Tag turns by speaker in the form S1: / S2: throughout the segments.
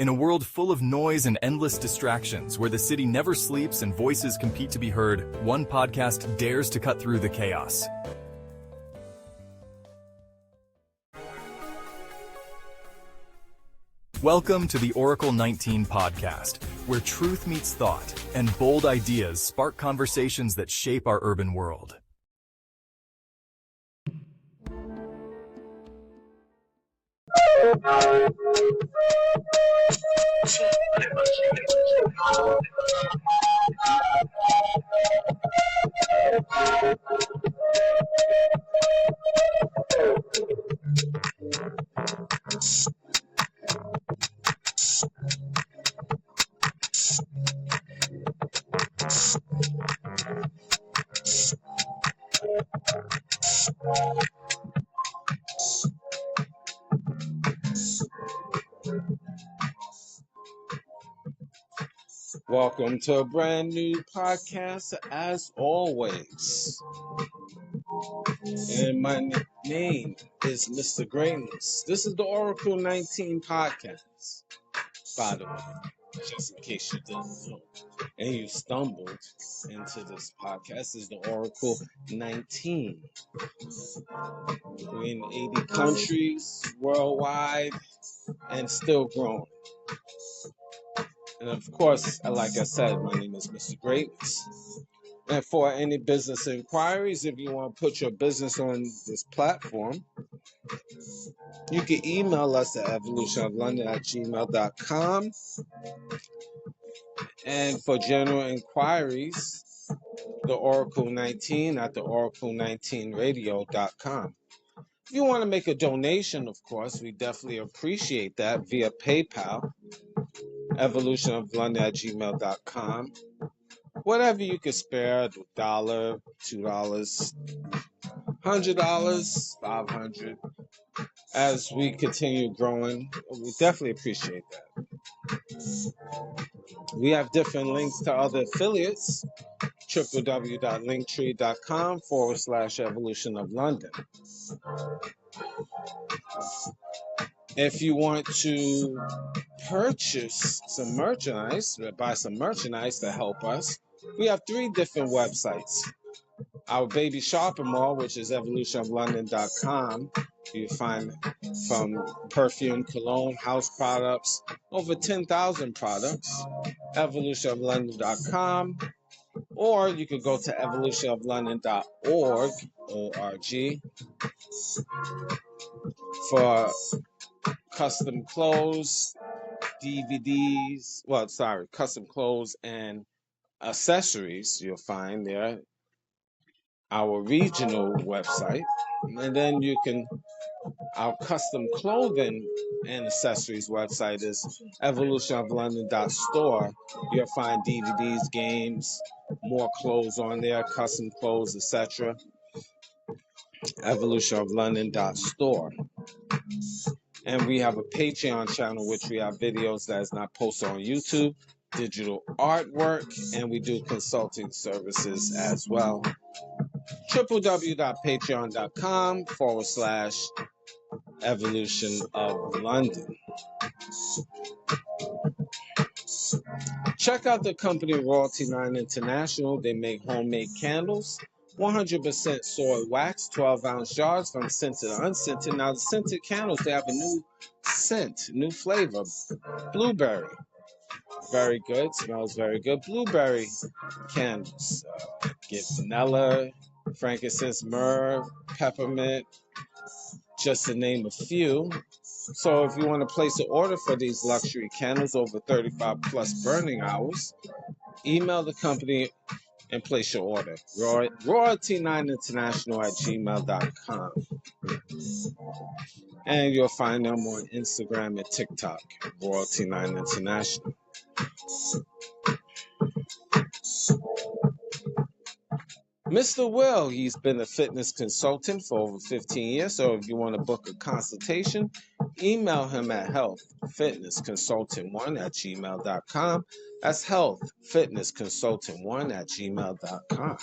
S1: In a world full of noise and endless distractions, where the city never sleeps and voices compete to be heard, one podcast dares to cut through the chaos. Welcome to the Oracle 19 podcast, where truth meets thought and bold ideas spark conversations that shape our urban world.
S2: Welcome to a brand new podcast, as always. And my name is Mr. Greatness. This is the Oracle 19 podcast, by the way, just in case you didn't know. And you stumbled into this podcast, is the Oracle 19. We're in 80 countries worldwide and still growing. And of course, like I said, my name is Mr. Greatness. And for any business inquiries, if you want to put your business on this platform, you can email us at evolutionoflondon@gmail.com. And for general inquiries, the Oracle 19 at the oracle19radio.com. If you want to make a donation, of course, we definitely appreciate that via PayPal. evolutionoflondon@gmail.com. Whatever you can spare, $1, $2, $100, $500. As we continue growing, we definitely appreciate that. We have different links to other affiliates, www.linktree.com/evolutionoflondon. If you want to purchase some merchandise, buy some merchandise to help us, we have 3 different websites. Our baby shopping mall, which is evolutionoflondon.com. You find from perfume, cologne, house products, over 10,000 products, evolutionoflondon.com. Or you could go to evolutionoflondon.org, O-R-G, for custom clothes, DVDs, custom clothes and accessories. You'll find there our regional website. And then our custom clothing and accessories website is evolutionoflondon.store. You'll find DVDs, games, more clothes on there, custom clothes, etc. evolutionoflondon.store. And we have a Patreon channel, which we have videos that is not posted on YouTube, digital artwork, and we do consulting services as well. www.patreon.com/evolutionoflondon. Check out the company Royalty 9 International. They make homemade candles, 100% soy wax, 12-ounce jars from scented to unscented. Now, the scented candles, they have a new scent, new flavor, blueberry. Very good, smells very good. Blueberry candles. Get vanilla, frankincense, myrrh, peppermint, just to name a few. So if you want to place an order for these luxury candles over 35 plus burning hours, email the company and place your order. Royalty9international@gmail.com. And you'll find them on Instagram and TikTok, Royalty9 International. Mr. Will, he's been a fitness consultant for over 15 years. So if you want to book a consultation, email him at healthfitnessconsultant1@gmail.com. That's healthfitnessconsultant1@gmail.com.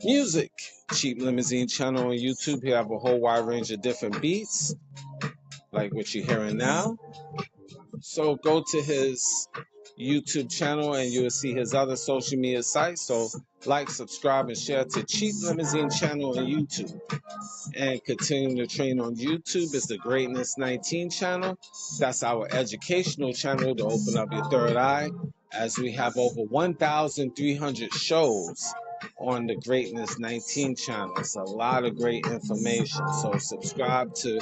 S2: Music. Cheap Limousine channel on YouTube. You have a whole wide range of different beats. like what you're hearing now. So go to his YouTube channel and you will see his other social media sites. So like, subscribe, and share to Cheap Limousine channel on YouTube. And continuing to train on YouTube is the Greatness 19 channel. That's our educational channel to open up your third eye, as we have over 1,300 shows on the Greatness 19 channel. It's a lot of great information. So subscribe to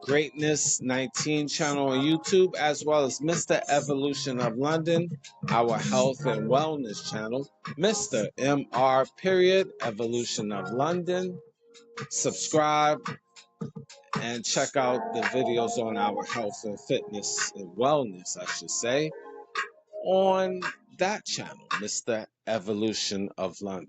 S2: Greatness 19 channel on YouTube, as well as Mr. Evolution of London, our health and wellness channel, Mr. MR period Evolution of London. Subscribe and check out the videos on our health and fitness and wellness, I should say, on that channel, Mr. Evolution of London.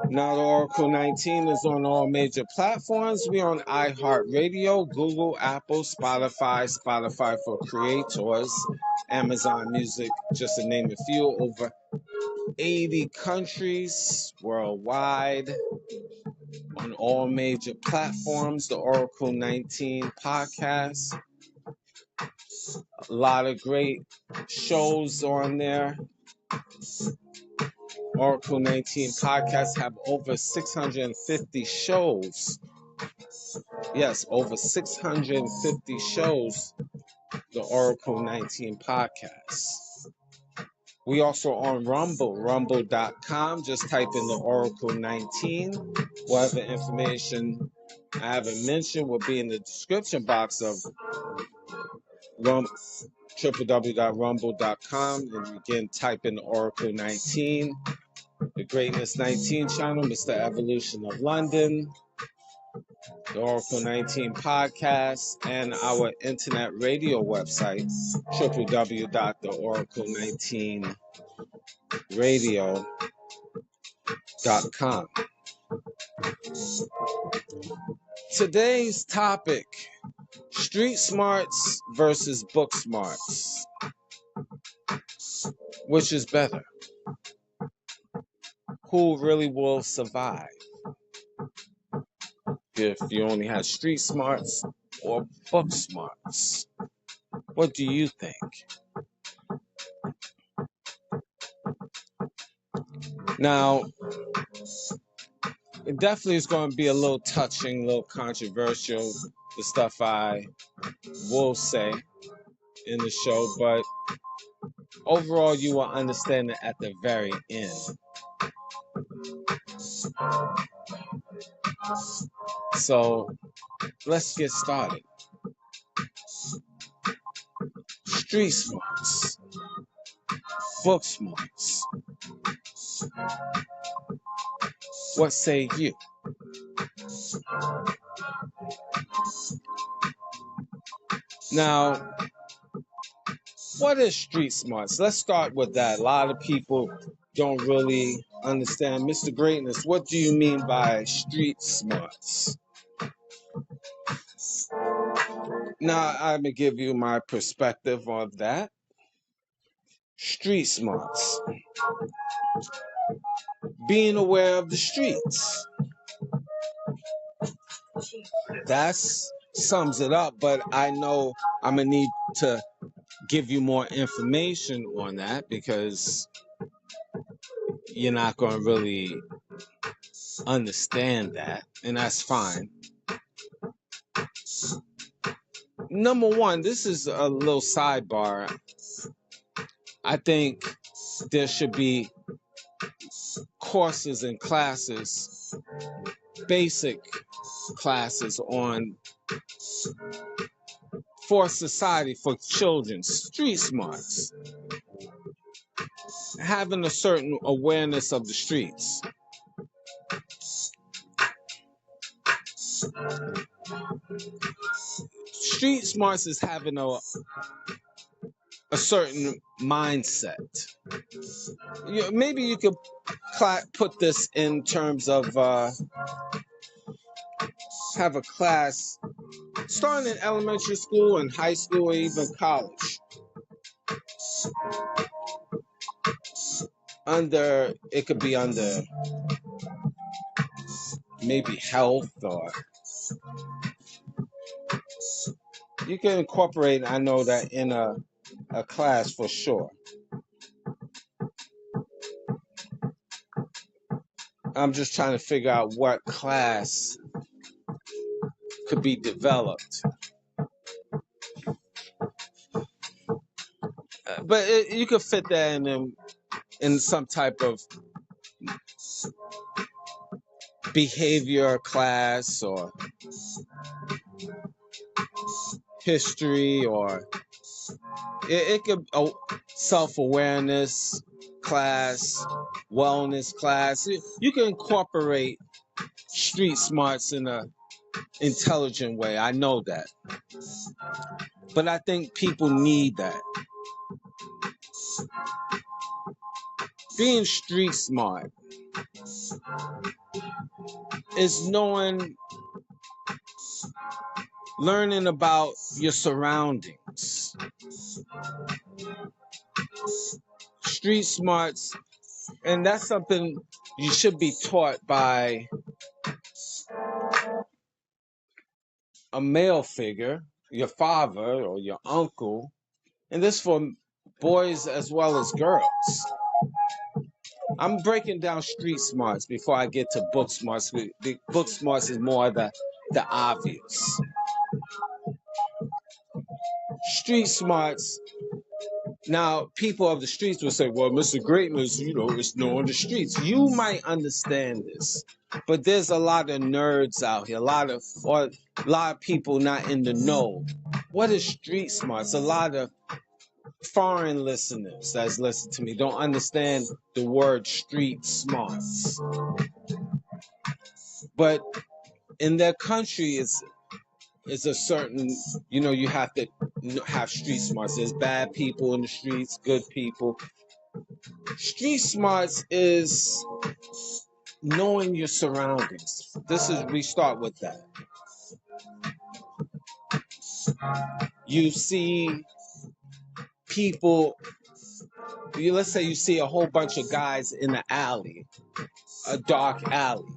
S2: Now, the Oracle 19 is on all major platforms. We're on iHeartRadio, Google, Apple, Spotify for creators, Amazon Music, just to name a few. Over 80 countries worldwide. On all major platforms, the Oracle 19 podcast. A lot of great shows on there. Oracle 19 podcasts have over 650 shows. Yes, over 650 shows, the Oracle 19 podcast. We also on Rumble, rumble.com. Just type in the Oracle 19. Whatever information I haven't mentioned will be in the description box of www.rumble.com. And again, type in the Oracle 19, the Greatness 19 channel, Mr. Evolution of London, the Oracle 19 podcast, and our internet radio website, www.theoracle19radio.com. Today's topic: street smarts versus book smarts. Which is better? Who really will survive? If you only had street smarts or book smarts? What do you think? Now, it definitely is going to be a little touching, a little controversial, the stuff I will say in the show, but overall you will understand it at the very end. So let's get started. Street smarts, book smarts. What say you? Now, what is street smarts? Let's start with that. A lot of people don't really understand. Mr. Greatness, what do you mean by street smarts? Now, I'm going to give you my perspective on that. Street smarts. Being aware of the streets. That sums it up, but I know I'm going to need to give you more information on that because you're not going to really understand that, and that's fine. Number one, this is a little sidebar. I think there should be courses and classes, basic classes on for society, for children, street smarts, having a certain awareness of the streets. Street smarts is having a certain mindset. Maybe you could put this in terms of have a class starting in elementary school and high school or even college. It could be under maybe health or You can incorporate, I know that, in a class for sure. I'm just trying to figure out what class could be developed. But you could fit that in some type of behavior class or history, or it could self-awareness class, wellness class. You can incorporate street smarts in a intelligent way. I know that. But I think people need that. Being street smart is learning about your surroundings. Street smarts, and that's something you should be taught by a male figure, your father or your uncle, and this for boys as well as girls. I'm breaking down street smarts before I get to book smarts. The book smarts is more the obvious. Street smarts. Now, people of the streets will say, well, Mr. Greatness, is knowing the streets. You might understand this, but there's a lot of nerds out here, a lot of people not in the know. What is street smarts? A lot of foreign listeners that's listened to me don't understand the word street smarts. But in their country, it's a certain, you have to have street smarts. There's bad people in the streets, good people. Street smarts is knowing your surroundings. We start with that. You see people, let's say you see a whole bunch of guys in an alley, a dark alley,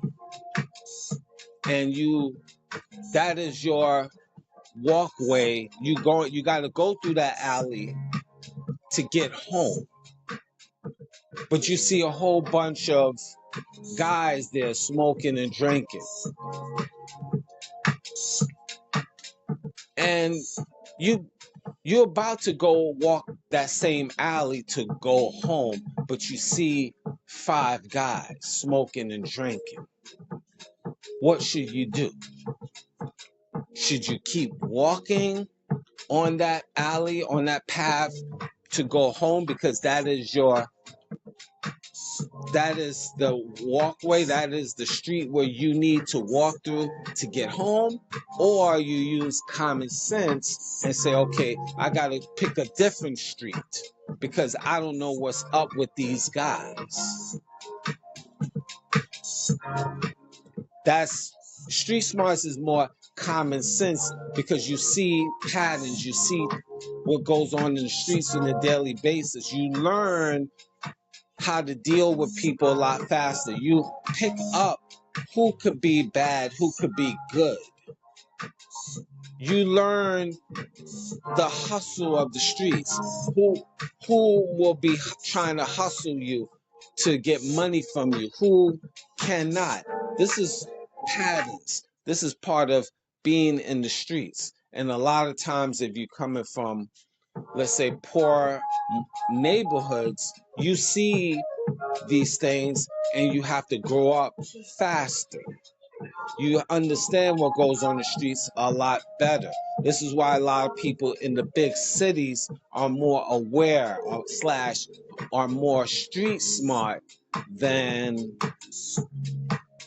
S2: and that is your walkway. You got to go through that alley to get home. But you see a whole bunch of guys there smoking and drinking. And you're about to go walk that same alley to go home, but you see 5 guys smoking and drinking. What should you do? Should you keep walking on that alley, on that path to go home, because that is the walkway, that is the street where you need to walk through to get home? Or you use common sense and say, okay, I gotta pick a different street because I don't know what's up with these guys. That's street smarts is more common sense, because you see patterns, you see what goes on in the streets on a daily basis. You learn how to deal with people a lot faster. You pick up who could be bad, who could be good. You learn the hustle of the streets. Who will be trying to hustle you to get money from you? Who cannot? This is patterns. This is part of being in the streets. And a lot of times, if you're coming from, let's say, poor neighborhoods, you see these things and you have to grow up faster. You understand what goes on the streets a lot better. This is why a lot of people in the big cities are more aware / are more street smart than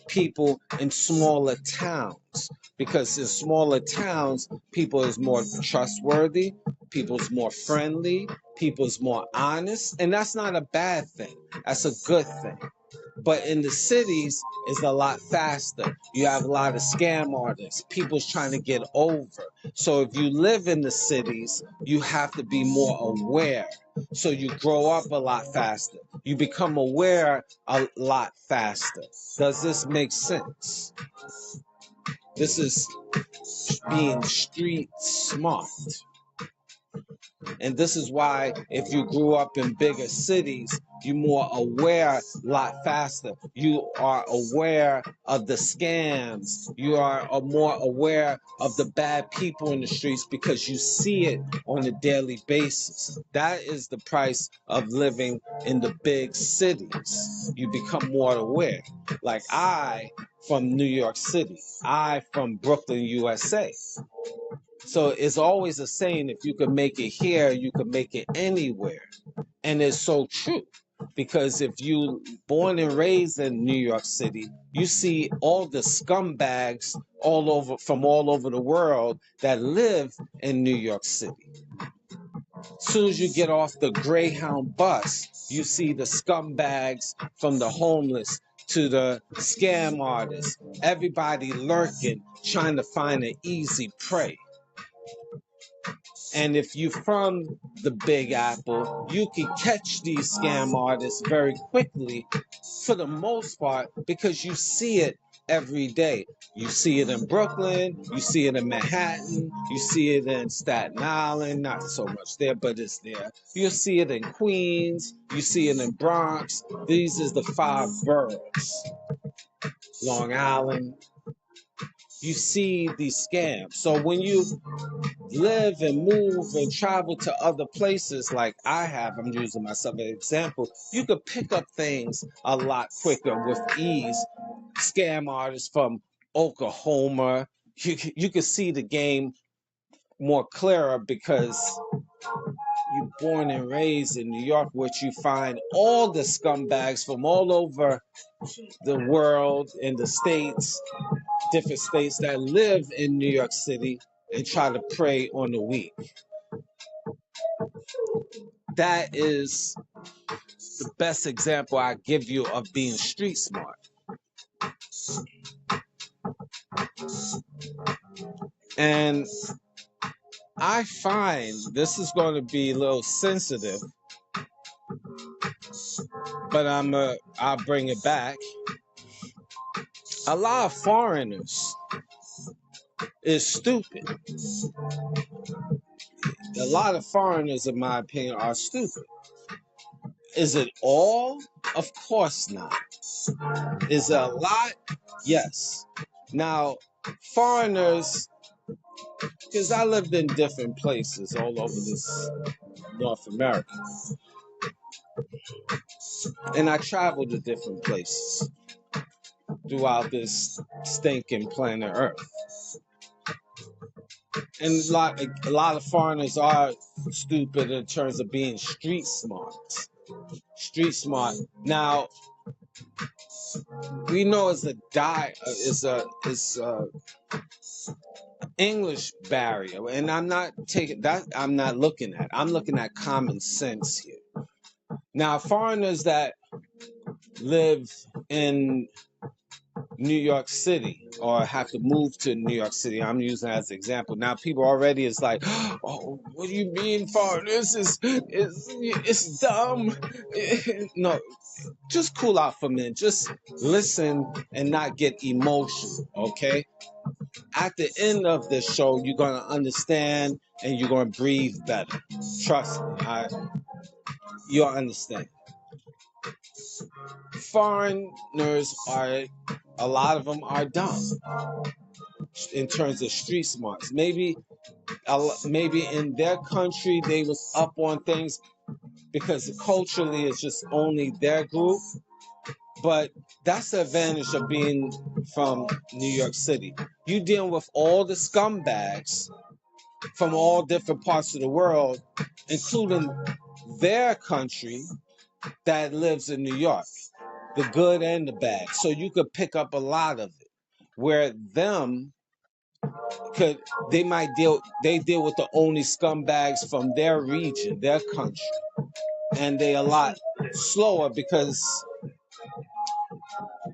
S2: people in smaller towns. Because in smaller towns, people is more trustworthy, people's more friendly, people's more honest, and that's not a bad thing. That's a good thing. But in the cities, it's a lot faster. You have a lot of scam artists. People's trying to get over. So if you live in the cities, you have to be more aware. So you grow up a lot faster. You become aware a lot faster. Does this make sense? This is being street smart. And this is why if you grew up in bigger cities, you're more aware a lot faster. You are aware of the scams. You are more aware of the bad people in the streets because you see it on a daily basis. That is the price of living in the big cities. You become more aware. Like I from New York City, I from Brooklyn, USA. So it's always a saying, if you can make it here, you can make it anywhere. And it's so true. Because if you born and raised in New York City, you see all the scumbags all over from all over the world that live in New York City. As soon as you get off the Greyhound bus, you see the scumbags from the homeless to the scam artists, everybody lurking, trying to find an easy prey. And if you're from the Big Apple, you can catch these scam artists very quickly for the most part because you see it every day. You see it in Brooklyn, you see it in Manhattan, you see it in Staten Island, not so much there, but it's there. You see it in Queens, you see it in Bronx. These is the 5 boroughs. Long Island. You see these scams. So when you live and move and travel to other places like I have, I'm using myself as an example, you could pick up things a lot quicker with ease. Scam artists from Oklahoma, you can see the game more clearer because you're born and raised in New York, which you find all the scumbags from all over the world in the states, different states that live in New York City and try to prey on the weak. That is the best example I give you of being street smart. And I find this is going to be a little sensitive, but I'll bring it back. A lot of foreigners is stupid. A lot of foreigners, in my opinion, are stupid. Is it all? Of course not. Is it a lot? Yes. Now, foreigners, because I lived in different places all over this North America. And I traveled to different places throughout this stinking planet Earth. And a lot of foreigners are stupid in terms of being street smart. Street smart. Now, we know it's a English barrier, and I'm not taking that. I'm not looking at. I'm looking at common sense here. Now, foreigners that live in New York City or have to move to New York City, I'm using as an example. Now, people already is like, oh, what do you mean, foreigners? It's dumb. No, just cool out for a minute. Just listen and not get emotional, okay? At the end of this show, you're going to understand and you're going to breathe better. Trust me, you'll understand. Foreigners a lot of them are dumb in terms of street smarts. Maybe in their country they was up on things because culturally it's just only their group. But that's the advantage of being from New York City. You deal with all the scumbags from all different parts of the world, including their country that lives in New York, the good and the bad. So you could pick up a lot of it. Where they deal with the only scumbags from their region, their country. And they a lot slower because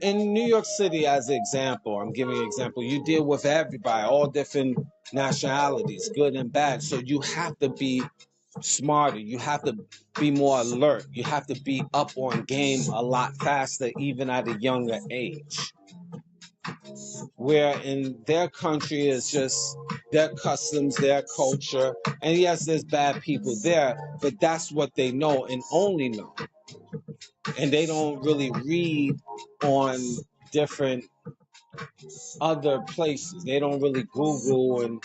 S2: in New York City, as an example, I'm giving you an example, you deal with everybody, all different nationalities, good and bad. So you have to be smarter. You have to be more alert. You have to be up on game a lot faster, even at a younger age. where in their country is just their customs, their culture. And yes, there's bad people there, but that's what they know and only know. And they don't really read on different other places. They don't really Google and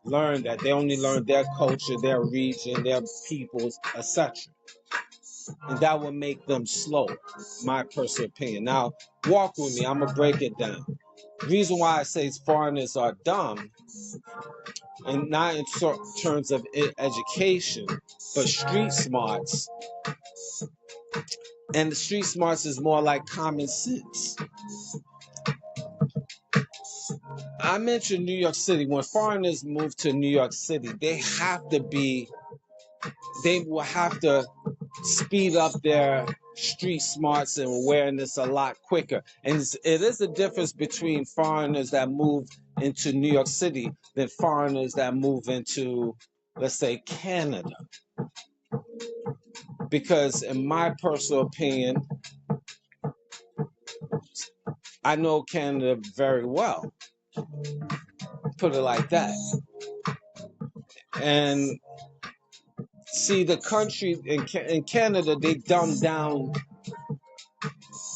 S2: learn that. They only learn their culture, their region, their peoples, etc. And that would make them slow, my personal opinion. Now, walk with me. I'm going to break it down. The reason why I say foreigners are dumb, and not in terms of education, but street smarts. And the street smarts is more like common sense. I mentioned New York City. When foreigners move to New York City, they will have to speed up their street smarts and awareness a lot quicker. And it is a difference between foreigners that move into New York City than foreigners that move into, let's say, Canada. Because in my personal opinion, I know Canada very well, put it like that. And see, the country in Canada, they dumb down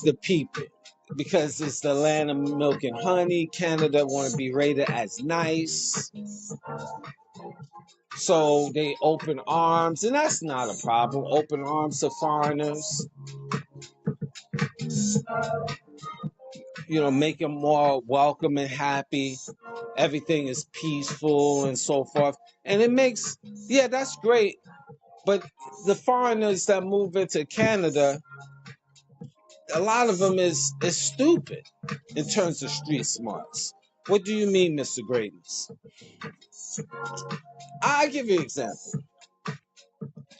S2: the people because it's the land of milk and honey. Canada want to be rated as nice. So they open arms, and that's not a problem. Open arms to foreigners. Make them more welcome and happy. Everything is peaceful and so forth. And it makes, yeah, that's great. But the foreigners that move into Canada, a lot of them is stupid in terms of street smarts. What do you mean, Mr. Greatness? I'll give you an example.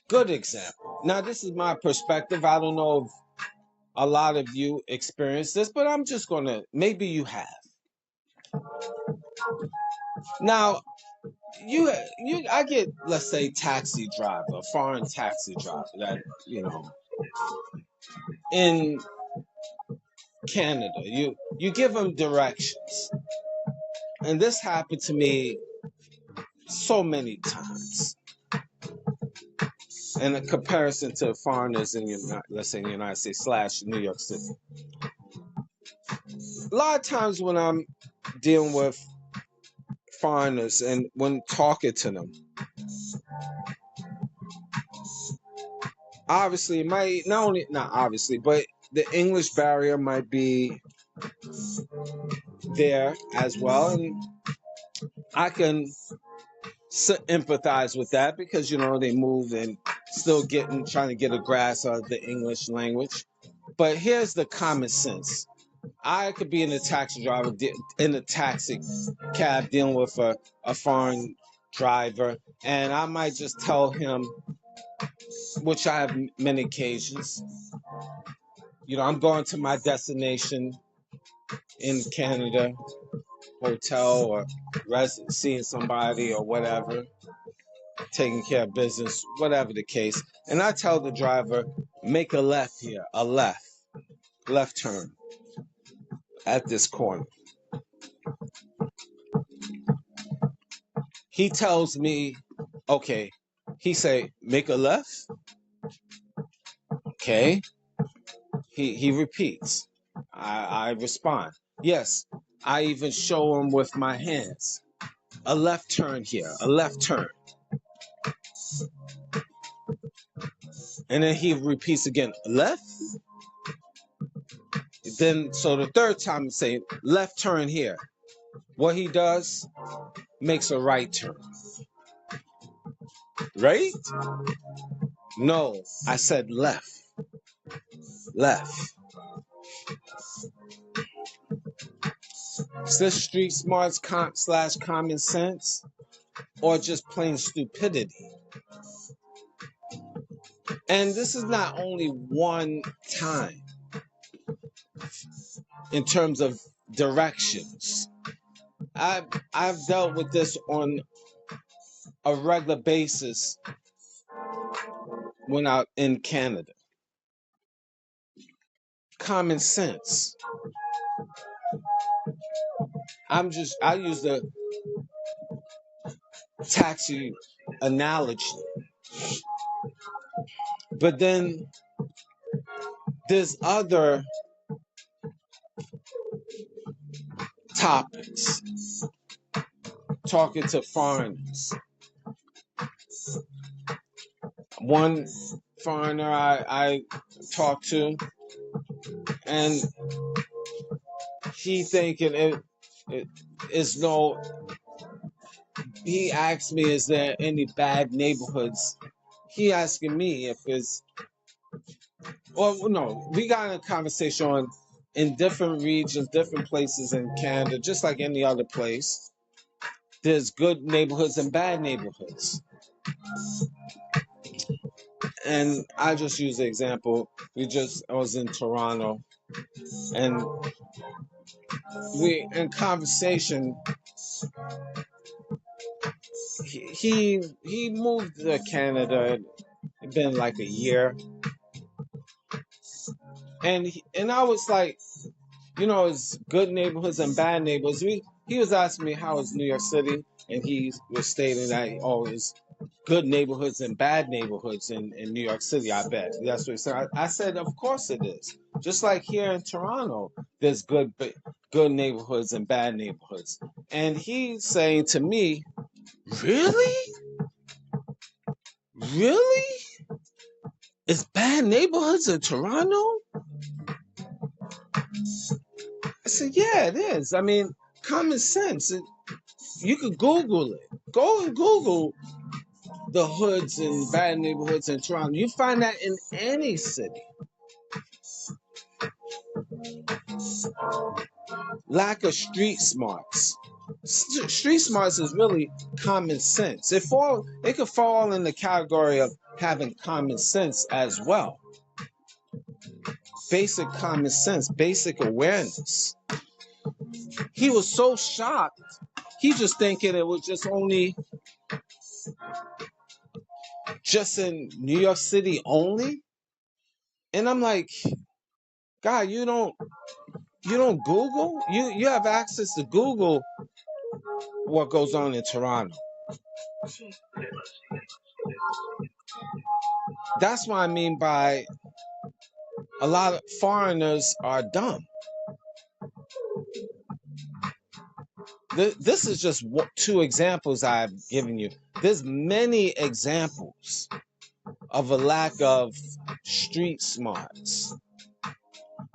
S2: Good example. Now, this is my perspective. I don't know if a lot of you experience this, but I'm just going to, maybe you have. Now, I get, let's say, taxi driver, foreign taxi driver that, in Canada, you give them directions. And this happened to me so many times. In a comparison to foreigners in, let's say, in the United States / New York City. A lot of times when I'm dealing with foreigners and when talking to them, obviously, not obviously, but the English barrier might be there as well. And I can empathize with that because, they move and still trying to get a grasp of the English language. But here's the common sense. I could be in a taxi driver, in a taxi cab dealing with a foreign driver, and I might just tell him, which I have many occasions, I'm going to my destination in Canada, hotel or seeing somebody or whatever, taking care of business, whatever the case. And I tell the driver, make a left here, a left turn at this corner. He tells me, okay, he say, make a left. Okay. He repeats. I respond. Yes. I even show him with my hands. A left turn here, a left turn. And then he repeats again, left. Then, so the third time he say, left turn here. What he does, makes a right turn. Right? No, I said left. Left. Is this street smarts / common sense? Or just plain stupidity? And this is not only one time in terms of directions. I've dealt with this on a regular basis when out in Canada. Common sense. I use the taxi analogy. But then there's other topics, talking to foreigners. One foreigner I talked to, and he thinking it is no. He asked me, "Is there any bad neighborhoods?" He asking me if it's. Well, no, we got a conversation on in different regions, different places in Canada, just like any other place. There's good neighborhoods and bad neighborhoods. And I just use the example. I was in Toronto, and we in conversation. He moved to Canada. It's been like a year, and I was like, it's good neighborhoods and bad neighborhoods. He was asking me how is New York City, and he was stating that it's good neighborhoods and bad neighborhoods in New York City. I bet that's what he said. I said, of course it is. Just like here in Toronto, there's good neighborhoods and bad neighborhoods. And he's saying to me, really, really, it's bad neighborhoods in Toronto? I said, yeah, it is. I mean, common sense. You could Google it. Go and Google the hoods and bad neighborhoods in Toronto. You find that in any city. Lack of street smarts. Street smarts is really common sense. It could fall in the category of having common sense as well. Basic common sense, basic awareness. He was so shocked. He just thinking it was just in New York City only. And I'm like, God, you don't Google? You have access to Google what goes on in Toronto. That's what I mean by a lot of foreigners are dumb. This is just two examples I've given you. There's many examples of a lack of street smarts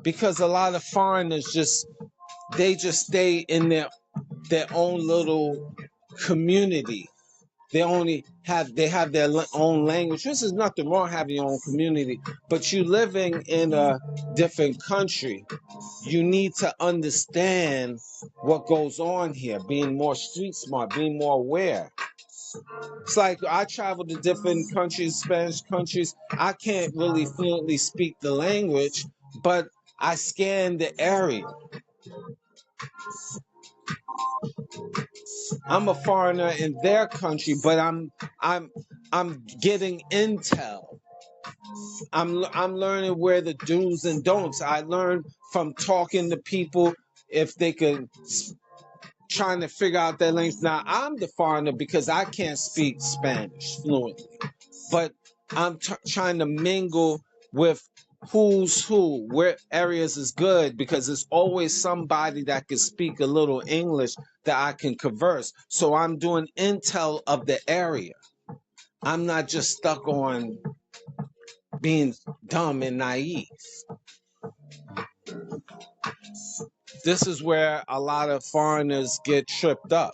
S2: because a lot of foreigners just stay in their own little community. They have their own language. This is nothing wrong having your own community, but you living in a different country, you need to understand what goes on here, being more street smart, being more aware. It's like I travel to different countries, Spanish countries. I can't really fluently speak the language, but I scan the area. I'm a foreigner in their country, but I'm getting intel. I'm learning where the do's and don'ts. I learn from talking to people if they could trying to figure out their language. Now I'm the foreigner because I can't speak Spanish fluently, but I'm trying to mingle with who's who, where areas is good, because there's always somebody that can speak a little English that I can converse. So I'm doing intel of the area. I'm not just stuck on being dumb and naive. This is where a lot of foreigners get tripped up.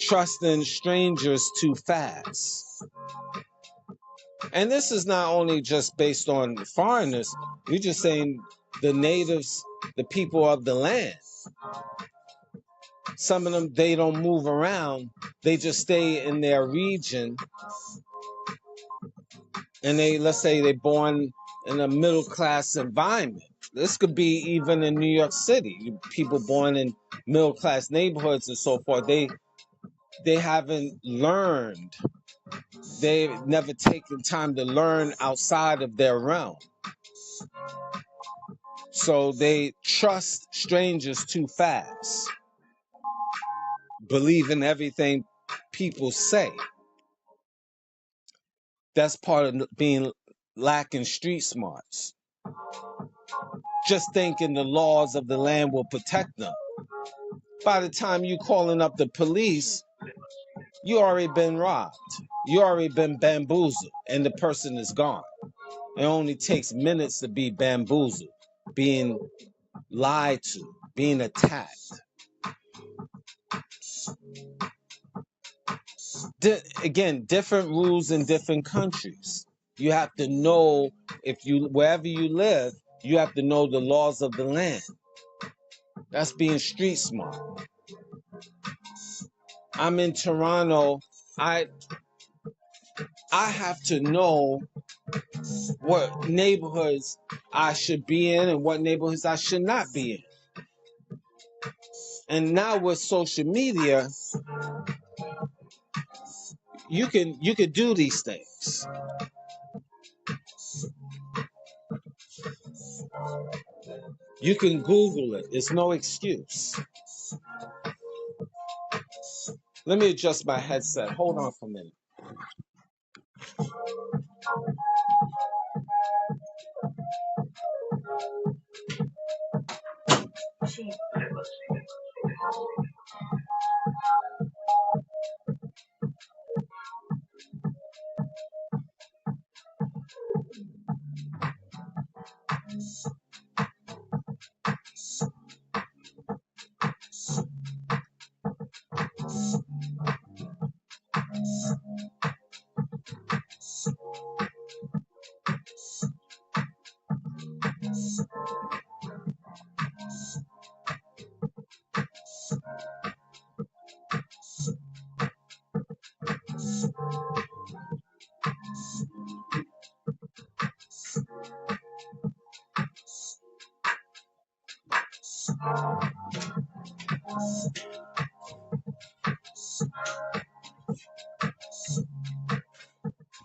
S2: Trusting strangers too fast. And this is not only just based on foreigners, you're just saying the natives, the people of the land. Some of them, they don't move around. They just stay in their region. And let's say they're born in a middle class environment. This could be even in New York City. People born in middle class neighborhoods and so forth. They haven't learned. They've never taken time to learn outside of their realm. So they trust strangers too fast, believe in everything people say. That's part of being lacking street smarts. Just thinking the laws of the land will protect them. By the time you calling up the police, you already been robbed. You already been bamboozled, and the person is gone. It only takes minutes to be bamboozled, being lied to, being attacked. Again, different rules in different countries. You have to know, wherever you live, you have to know the laws of the land. That's being street smart. I'm in Toronto. I have to know what neighborhoods I should be in and what neighborhoods I should not be in. And now with social media, you can do these things. You can Google it. It's no excuse. Let me adjust my headset. Hold on for a minute.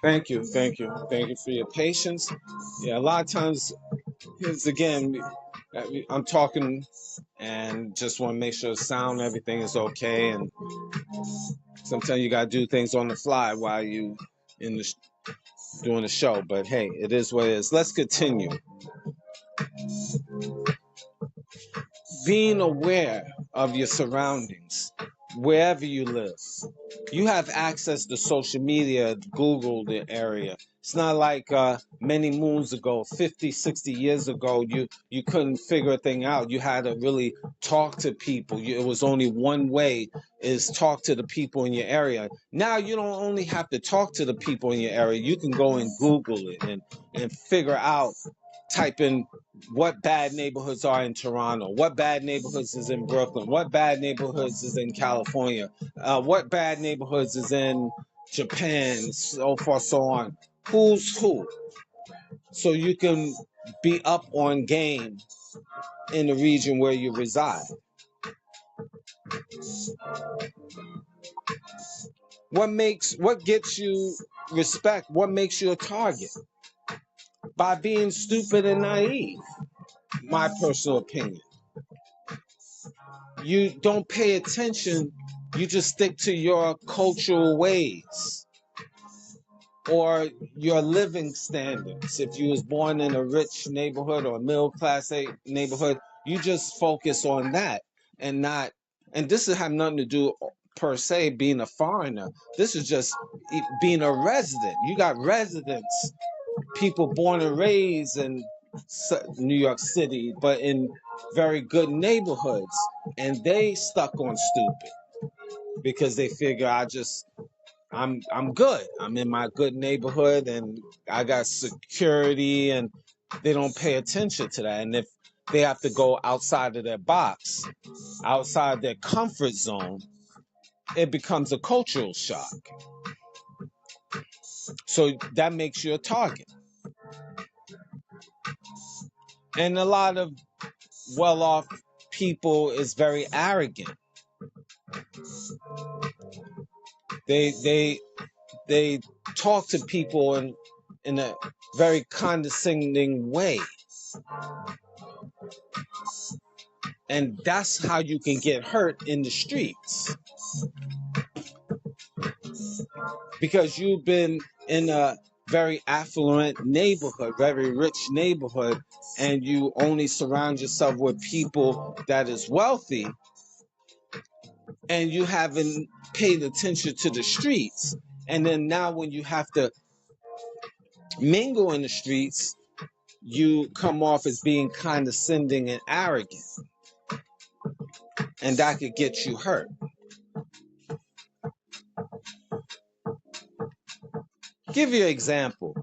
S2: Thank you for your patience. Yeah, a lot of times, here's again, I'm talking and just want to make sure the sound, everything is okay. And sometimes you gotta do things on the fly while you in the doing the show. But hey, it is what it is. Let's continue. Being aware of your surroundings, wherever you live. You have access to social media, Google the area. It's not like many moons ago, 50, 60 years ago, you couldn't figure a thing out. You had to really talk to people. It was only one way, is talk to the people in your area. Now you don't only have to talk to the people in your area. You can go and Google it and figure out, type in what bad neighborhoods are in Toronto, what bad neighborhoods is in Brooklyn, what bad neighborhoods is in California, what bad neighborhoods is in Japan, so forth, so on. Who's who? So you can be up on game in the region where you reside. What gets you respect? What makes you a target? By being stupid and naive, my personal opinion. You don't pay attention, you just stick to your cultural ways or your living standards. If you was born in a rich neighborhood or a middle class neighborhood, you just focus on that and not, and this have nothing to do per se being a foreigner. This is just being a resident. You got residents, people born and raised in New York City, but in very good neighborhoods, and they stuck on stupid because they figure I'm good. I'm in my good neighborhood and I got security, and they don't pay attention to that. And if they have to go outside of their box, outside their comfort zone, it becomes a cultural shock. So that makes you a target. And a lot of well-off people is very arrogant. They talk to people in a very condescending way. And that's how you can get hurt in the streets. Because you've been in a very affluent neighborhood, very rich neighborhood, and you only surround yourself with people that is wealthy, and you haven't paid attention to the streets. And then now when you have to mingle in the streets, you come off as being condescending and arrogant. And that could get you hurt. Give you an example.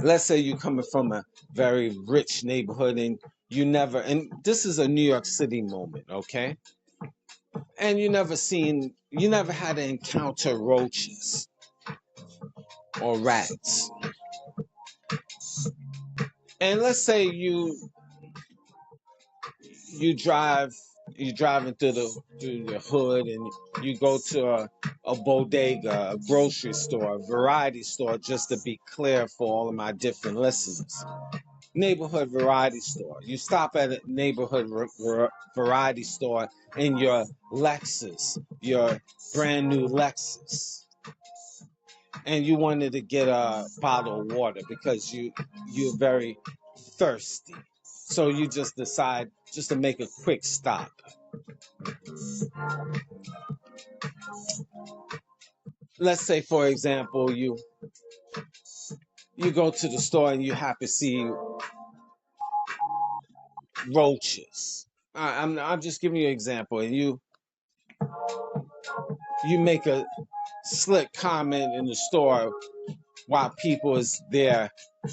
S2: Let's say you're coming from a very rich neighborhood and and this is a New York City moment, okay? And you never had to encounter roaches or rats. And let's say you're driving through the hood, and you go to a bodega, a grocery store, a variety store, just to be clear for all of my different listeners. Neighborhood variety store. You stop at a neighborhood variety store in your Lexus, your brand new Lexus, and you wanted to get a bottle of water because you're very thirsty. So you just decide just to make a quick stop. Let's say, for example, you go to the store and you happen to see roaches. I'm just giving you an example, and you make a slick comment in the store while people is there.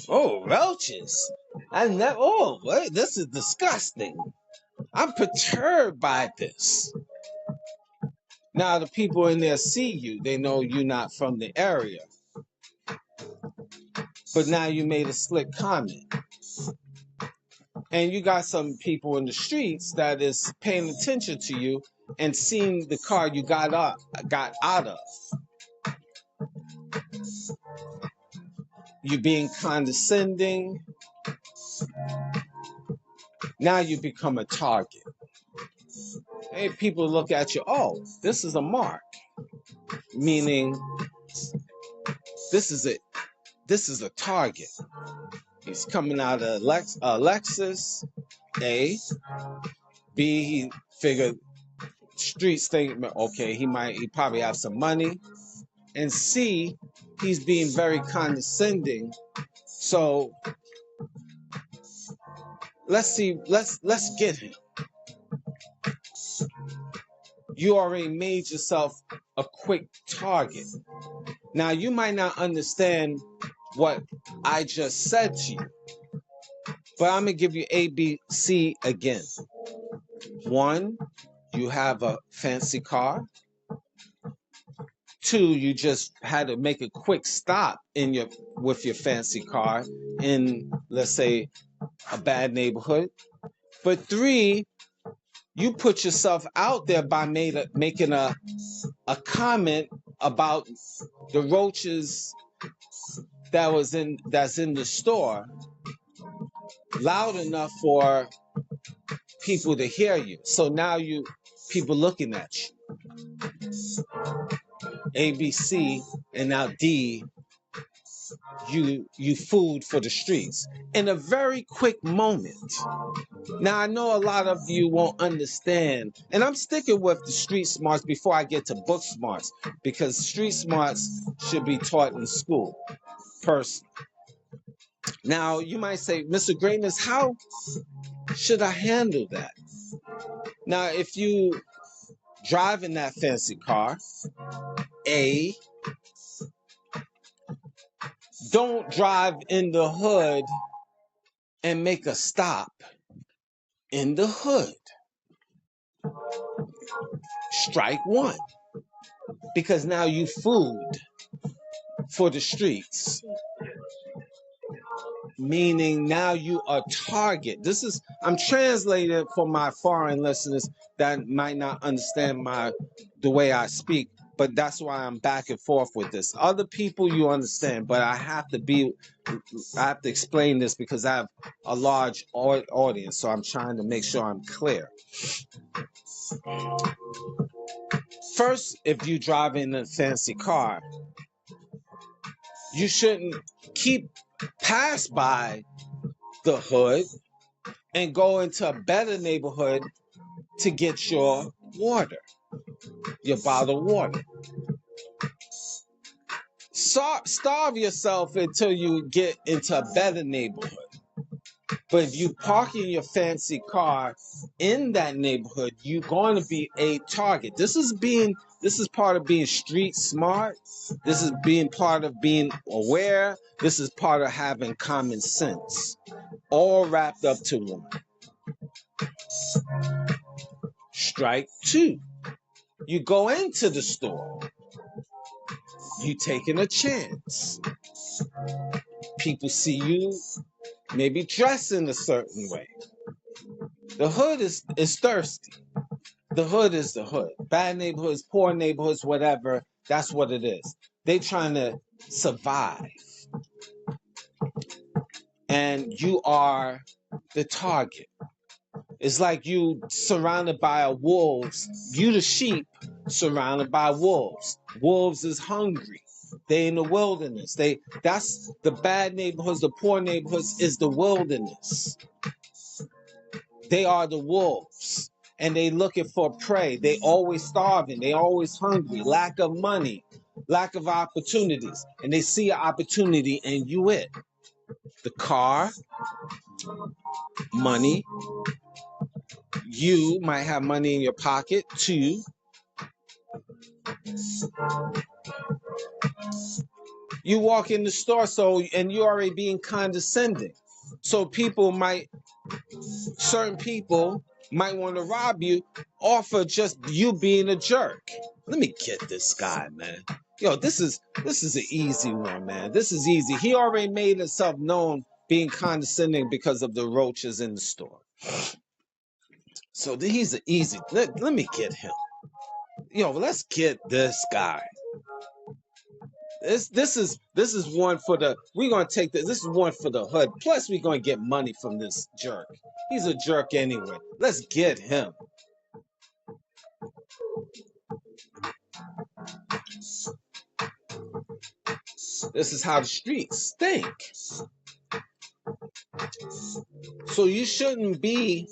S2: Oh, roaches! Wait, this is disgusting. I'm perturbed by this. Now the people in there see you. They know you're not from the area. But now you made a slick comment. And you got some people in the streets that is paying attention to you and seeing the car you got out of. You being condescending. Now you become a target. Hey, people look at you. Oh, this is a mark. Meaning, this is it. This is a target. He's coming out of Lexus. A. B. He figured streets think, okay, he probably have some money. And C. He's being very condescending. So let's get him. You already made yourself a quick target. Now you might not understand what I just said to you, but I'm gonna give you A, B, C again. 1, you have a fancy car. 2, you just had to make a quick stop with your fancy car in, let's say, a bad neighborhood. But 3, you put yourself out there by making a comment about the roaches that's in the store loud enough for people to hear you. So now people looking at you. A, B, C, and now D, you food for the streets in a very quick moment. Now I know a lot of you won't understand, and I'm sticking with the street smarts before I get to book smarts, because street smarts should be taught in school, personally. Now you might say, Mr. Greatness, how should I handle that? Now if you drive in that fancy car, A, don't drive in the hood and make a stop in the hood. Strike 1. Because now you food for the streets. Meaning now you are target. I'm translating it for my foreign listeners that might not understand the way I speak. but that's why I'm back and forth with this. Other people, you understand, but I have to explain this because I have a large audience, so I'm trying to make sure I'm clear. First, if you drive in a fancy car, you shouldn't pass by the hood and go into a better neighborhood to get your water, your bottled water. Starve yourself until you get into a better neighborhood. But if you park in your fancy car in that neighborhood, you're going to be a target. This is part of being street smart. This is being part of being aware. This is part of having common sense, all wrapped up to one. Strike two. You go into the store. You taking a chance. People see you maybe dress in a certain way. The hood is thirsty. The hood is the hood. Bad neighborhoods, poor neighborhoods, whatever. That's what it is. They trying to survive. And you are the target. It's like you surrounded by wolves. You the sheep surrounded by wolves. Wolves is hungry. They in the wilderness. That's the bad neighborhoods, the poor neighborhoods is the wilderness. They are the wolves. And they looking for prey. They always starving. They always hungry. Lack of money. Lack of opportunities. And they see an opportunity and you it. The car, money. You might have money in your pocket too. You walk in the store and you already being condescending. So certain people might want to rob you off of just you being a jerk. Let me get this guy, man. Yo, this is an easy one, man. This is easy. He already made himself known being condescending because of the roaches in the store. So he's an easy. Let me get him. Yo, let's get this guy. This is one for the. We're gonna take this. This is one for the hood. Plus, we're gonna get money from this jerk. He's a jerk anyway. Let's get him. This is how the streets think. So you shouldn't be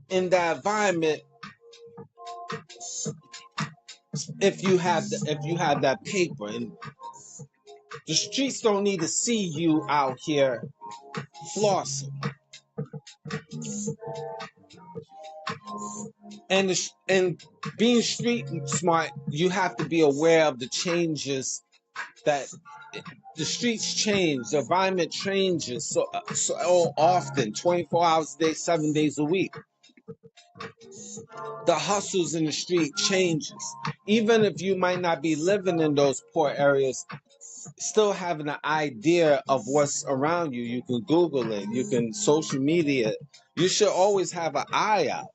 S2: in that environment if you have that paper. And the streets don't need to see you out here flossing. And being street smart, you have to be aware of the changes that the streets change, the environment changes so often, 24 hours a day, 7 days a week. The hustles in the street changes. Even if you might not be living in those poor areas, still having an idea of what's around you. You can Google it, you can social media. You should always have an eye out.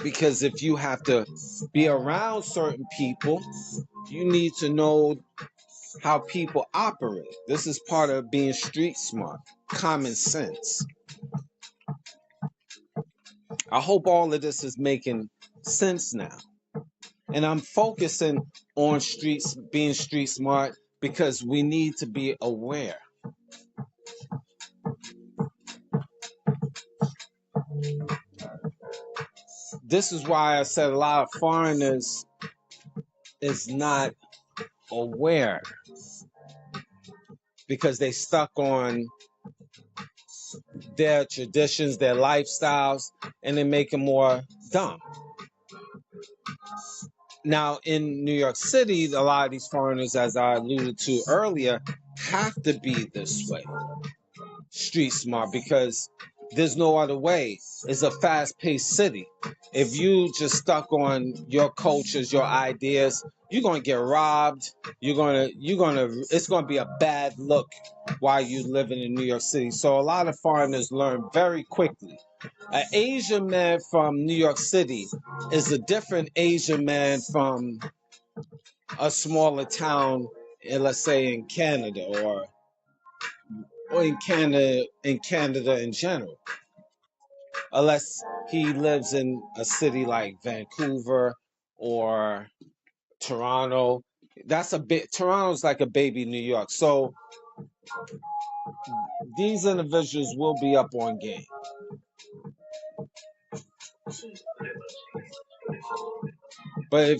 S2: Because if you have to be around certain people, you need to know how people operate. This is part of being street smart, common sense. I hope all of this is making sense now. And I'm focusing on being street smart because we need to be aware. This is why I said a lot of foreigners is not aware because they stuck on their traditions, their lifestyles, and they make them more dumb. Now, in New York City, a lot of these foreigners, as I alluded to earlier, have to be this way, street smart, because there's no other way. It's a fast-paced city. If you just stuck on your cultures, your ideas, you're gonna get robbed. It's gonna be a bad look while you living in New York City. So a lot of foreigners learn very quickly. An Asian man from New York City is a different Asian man from a smaller town, let's say in Canada or in Canada in general. Unless he lives in a city like Vancouver or Toronto. Toronto's like a baby New York. So these individuals will be up on game. But if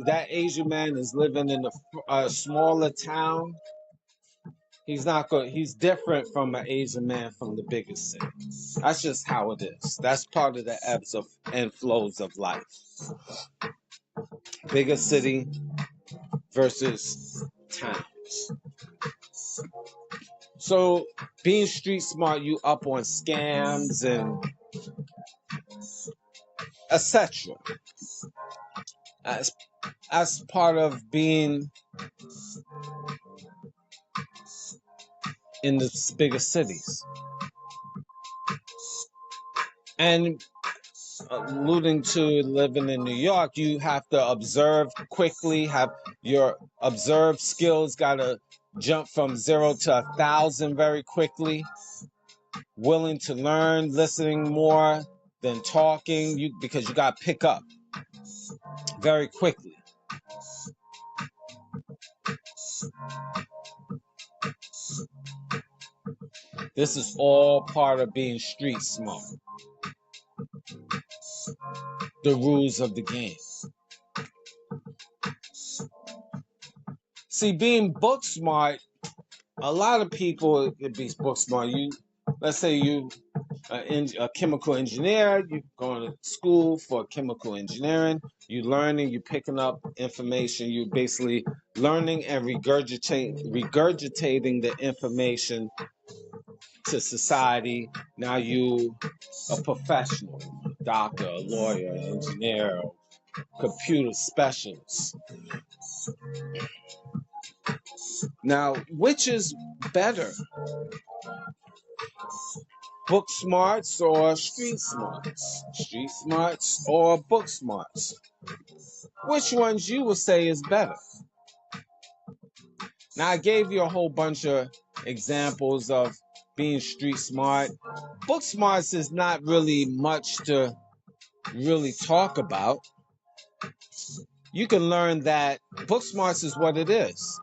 S2: that Asian man is living in a smaller town, he's not going. He's different from an Asian man from the biggest city. That's just how it is. That's part of the ebbs and flows of life. Bigger city versus towns. So being street smart, you up on scams and etc. As part of being in the bigger cities. And alluding to living in New York, you have to observe quickly, have your observed skills gotta jump from 0 to 1,000 very quickly, willing to learn, listening more than talking, because you gotta pick up very quickly. This is all part of being street smart. The rules of the game. See, being book smart, a lot of people could be book smart. Let's say you a chemical engineer, you're going to school for chemical engineering, you're learning, you're picking up information, you're basically learning and regurgitating the information to society. Now you a professional, a doctor, a lawyer, an engineer, computer specialist. Now, which is better? Book smarts or street smarts? Street smarts or book smarts? Which ones you would say is better? Now, I gave you a whole bunch of examples of being street smart. Book smarts is not really much to really talk about. You can learn that book smarts is what it is.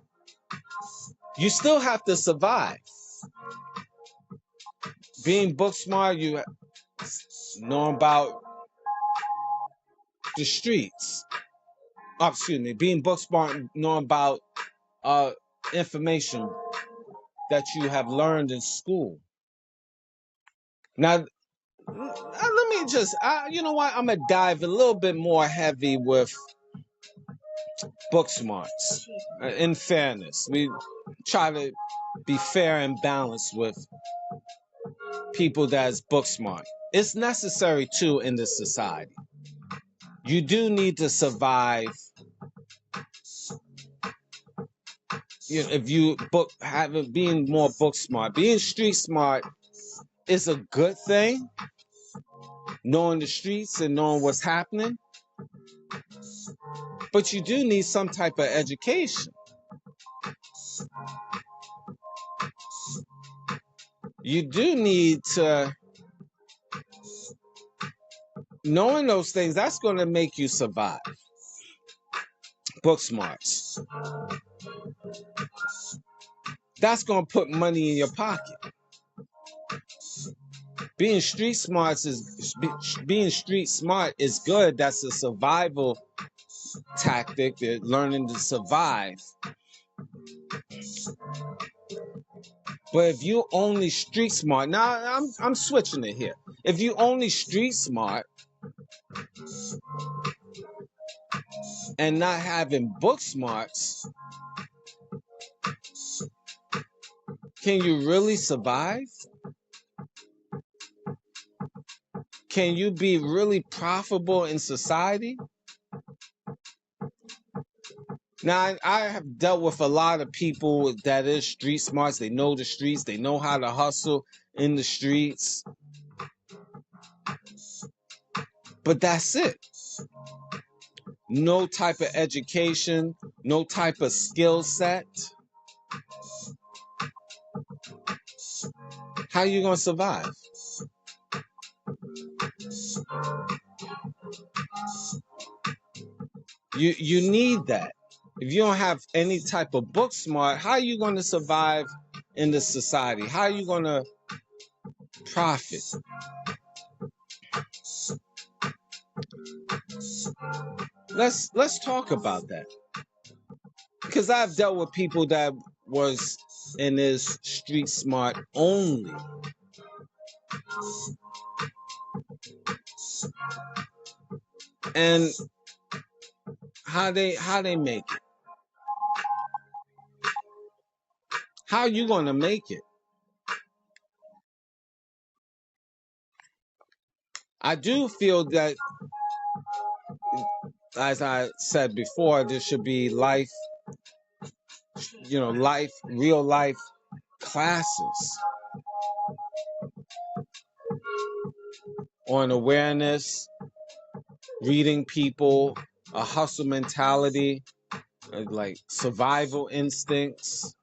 S2: You still have to survive. Being book smart, you know about the streets. Oh, excuse me. Being book smart, know about information that you have learned in school. Now, let me just, you know what? I'm going to dive a little bit more heavy with book smarts. In fairness, we try to be fair and balanced with people that's book smart. It's necessary too in this society. You do need to survive. You know, if you being more book smart, being street smart is a good thing. Knowing the streets and knowing what's happening, but you do need some type of education. You do need to knowing those things. That's going to make you survive. Book smarts. That's going to put money in your pocket. Being street smart is good. That's a survival tactic. They're learning to survive. But if you only street smart, now I'm switching it here. If you only street smart and not having book smarts, can you really survive? can you be really profitable in society? Now, I have dealt with a lot of people that is street smarts. They know the streets. They know how to hustle in the streets. But that's it. No type of education, no type of skill set. How you going to survive? You need that. If you don't have any type of book smart, how are you going to survive in this society? How are you going to profit? Let's talk about that. Because I've dealt with people that was in this street smart only. And how they make it. How are you going to make it? I do feel that, as I said before, there should be life, real life classes on awareness, reading people, a hustle mentality, like survival instincts.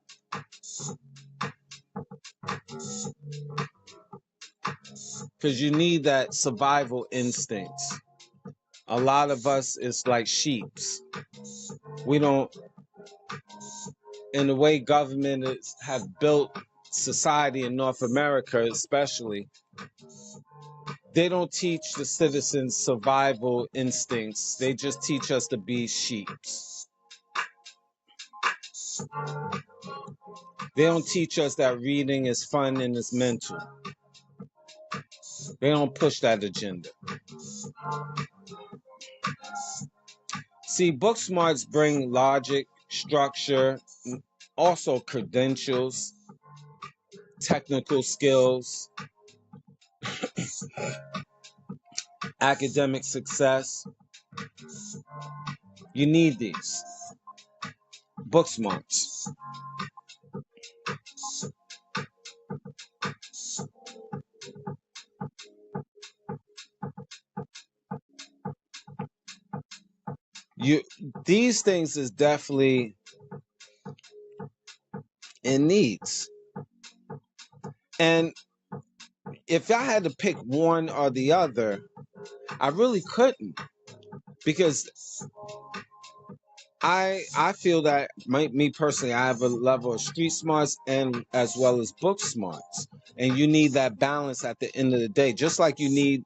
S2: Because you need that survival instincts. A lot of us is like sheeps. We don't, in the way government have built society in North America especially, they don't teach the citizens survival instincts. They just teach us to be sheeps. They don't teach us that reading is fun and it's mental. They don't push that agenda. See, book smarts bring logic, structure, also credentials, technical skills, academic success. You need these book smarts. These things is definitely in needs. And if I had to pick one or the other, I really couldn't, because I feel that me personally, I have a level of street smarts and as well as book smarts, and you need that balance at the end of the day. Just like you need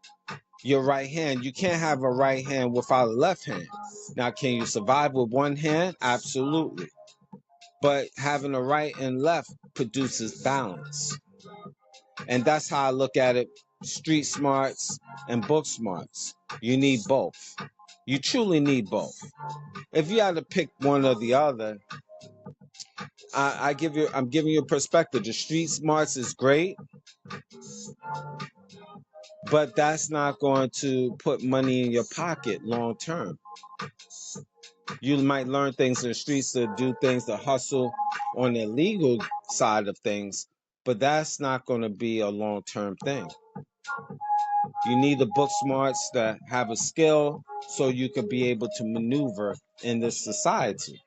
S2: your right hand, you can't have a right hand without a left hand. Now, can you survive with one hand? Absolutely. But having a right and left produces balance. And that's how I look at it. Street smarts and book smarts. You need both. You truly need both. If you had to pick one or the other, I'm giving you a perspective. The street smarts is great, but that's not going to put money in your pocket long term. You might learn things in the streets to do things to hustle on the legal side of things, but that's not going to be a long term thing. You need the book smarts that have a skill so you could be able to maneuver in this society.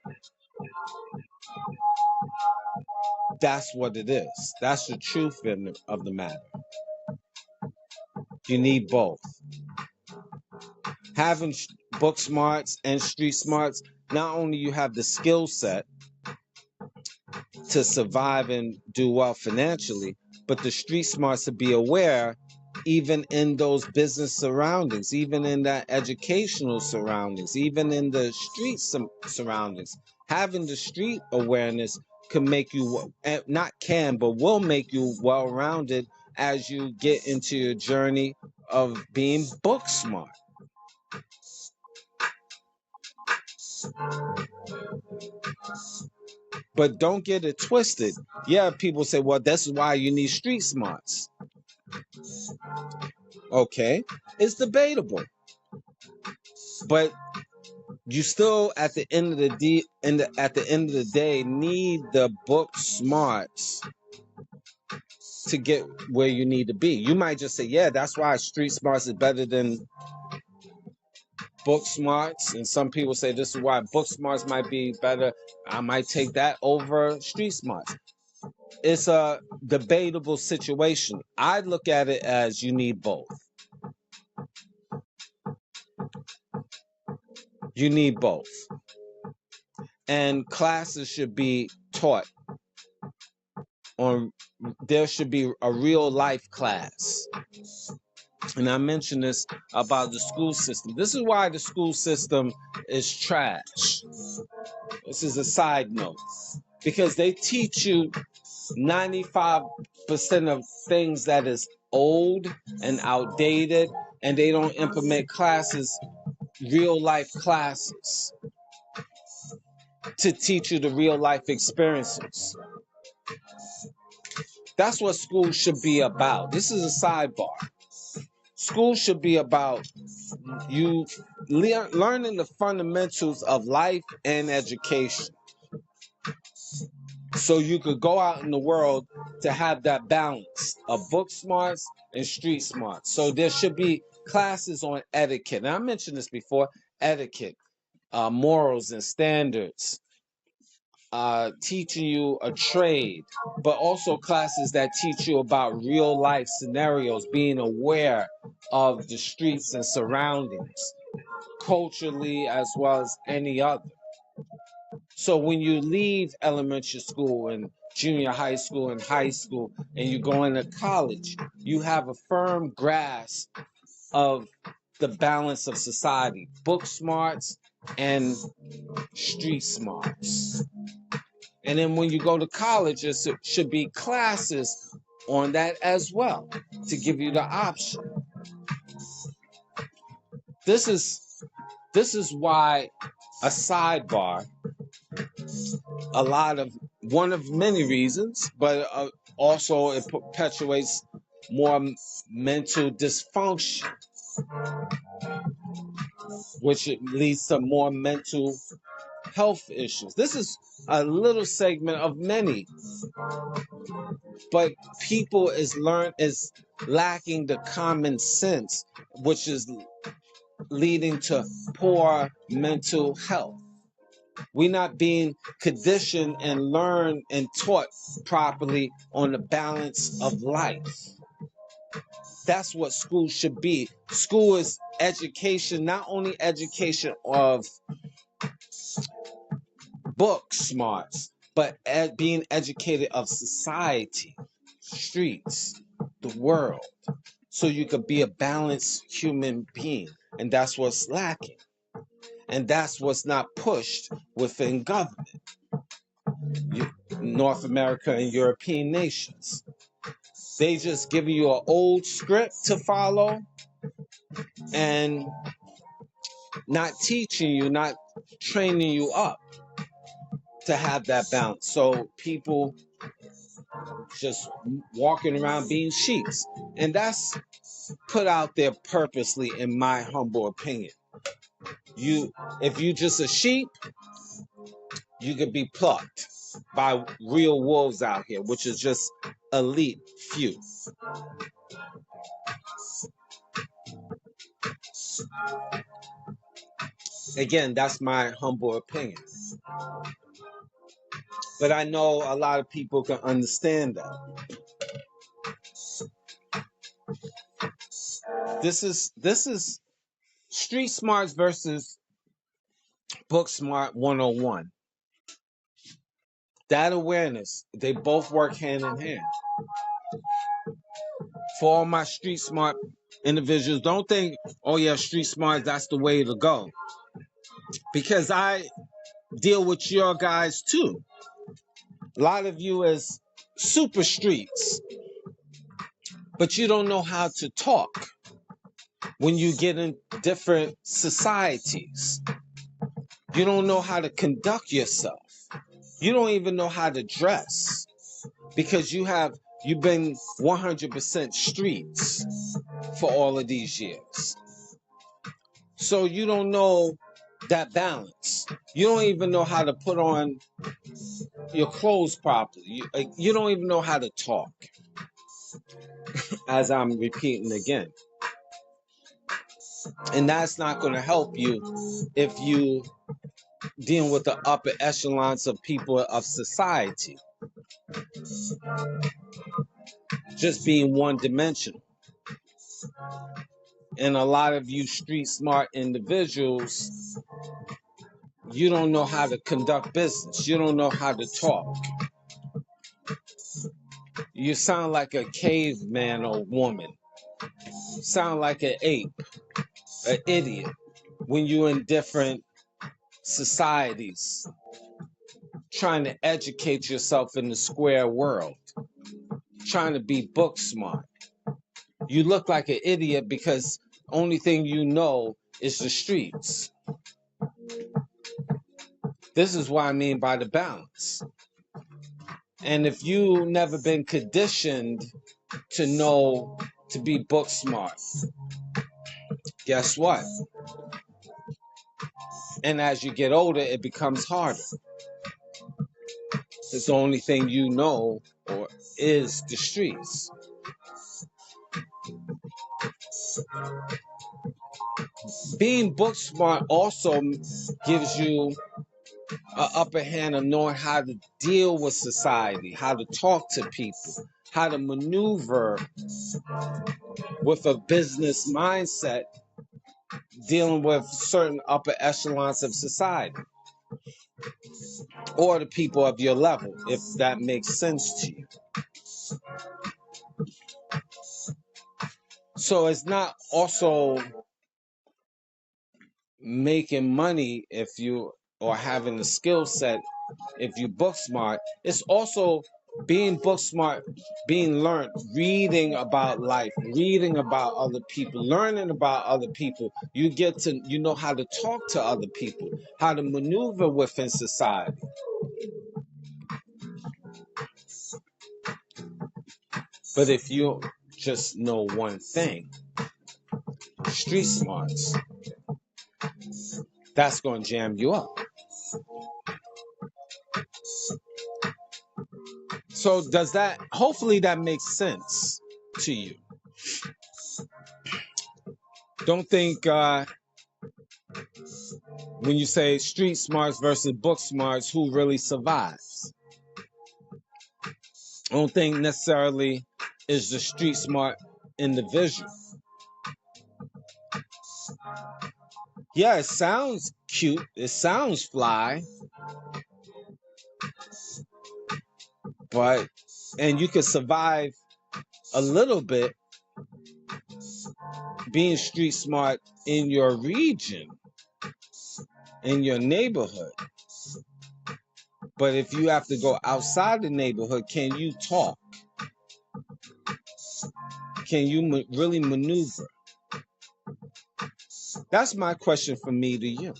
S2: That's what it is. That's the truth of the matter. You need both. Having book smarts and street smarts, not only you have the skill set to survive and do well financially, but the street smarts to be aware even in those business surroundings, even in that educational surroundings, even in the street surroundings. Having the street awareness can make you, but will make you well-rounded as you get into your journey of being book smart. But don't get it twisted. Yeah, people say, well, that's why you need street smarts. Okay. It's debatable, but you still at the end of the day need the book smarts to get where you need to be. You might just say, yeah, that's why street smarts is better than book smarts, and some people say this is why book smarts might be better. I might take that over street smarts. It's a debatable situation. I look at it as you need both. You need both. And classes should be taught on, there should be a real life class. And I mentioned this about the school system. This is why the school system is trash. This is a side note. Because they teach you 95% of things that is old and outdated, and they don't implement classes, real life classes, to teach you the real life experiences. That's what school should be about. This is a sidebar. School should be about you learning the fundamentals of life and education, so you could go out in the world to have that balance of book smarts and street smarts. So there should be classes on etiquette. And I mentioned this before: etiquette, morals and standards, teaching you a trade, but also classes that teach you about real life scenarios, being aware of the streets and surroundings, culturally as well as any other. So when you leave elementary school and junior high school and high school and you go into college, you have a firm grasp of the balance of society, book smarts and street smarts. And then when you go to college, there should be classes on that as well to give you the option. This is why a sidebar, one of many reasons, but also it perpetuates more mental dysfunction, which leads to more mental health issues. This is a little segment of many, but people is lacking the common sense, which is leading to poor mental health. We're not being conditioned and learned and taught properly on the balance of life. That's what school should be. School is education, not only education of book smarts, but being educated of society, streets, the world, so you could be a balanced human being. And that's what's lacking. And that's what's not pushed within government. North America and European nations. They just give you an old script to follow and not teaching you, not training you up to have that balance. So people just walking around being sheeps. And that's put out there purposely, in my humble opinion. If you just a sheep, you could be plucked by real wolves out here, which is just elite few. Again, that's my humble opinion. But I know a lot of people can understand that. This is street smarts versus book smart 101. That awareness, they both work hand in hand. For all my street smart individuals, don't think, oh yeah, street smart, that's the way to go. Because I deal with your guys too. A lot of you as super streets, but you don't know how to talk when you get in different societies. You don't know how to conduct yourself. You don't even know how to dress because you've been 100% streets for all of these years. So you don't know that balance. You don't even know how to put on your clothes properly. You don't even know how to talk, as I'm repeating again. And that's not going to help you if you dealing with the upper echelons of people of society. Just being one-dimensional. And a lot of you street smart individuals, you don't know how to conduct business. You don't know how to talk. You sound like a caveman or woman. You sound like an ape, an idiot, when you're in different societies, trying to educate yourself in the square world, trying to be book smart. You look like an idiot because only thing you know is the streets. This is what I mean by the balance. And if you never been conditioned to know to be book smart, guess what? And as you get older, it becomes harder. It's the only thing you know or is the streets. Being book smart also gives you an upper hand of knowing how to deal with society, how to talk to people, how to maneuver with a business mindset dealing with certain upper echelons of society or the people of your level, if that makes sense to you. So it's not also making money if you or having the skill set if you book smart. It's also being book smart, being learned, reading about life, reading about other people, learning about other people. You know how to talk to other people, how to maneuver within society. But if you just know one thing, street smarts, that's going to jam you up. So hopefully that makes sense to you. Don't think when you say street smarts versus book smarts, who really survives? I don't think necessarily is the street smart individual. Yeah, it sounds cute. It sounds fly. And you can survive a little bit being street smart in your region, in your neighborhood. But if you have to go outside the neighborhood, can you talk? Can you really maneuver? That's my question from me to you.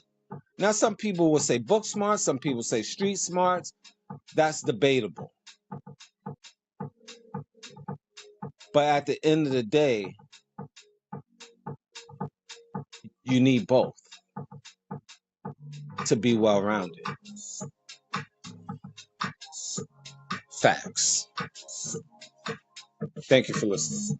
S2: Now, some people will say book smart, some people say street smarts. That's debatable. But at the end of the day, you need both to be well-rounded. Facts. Thank you for listening.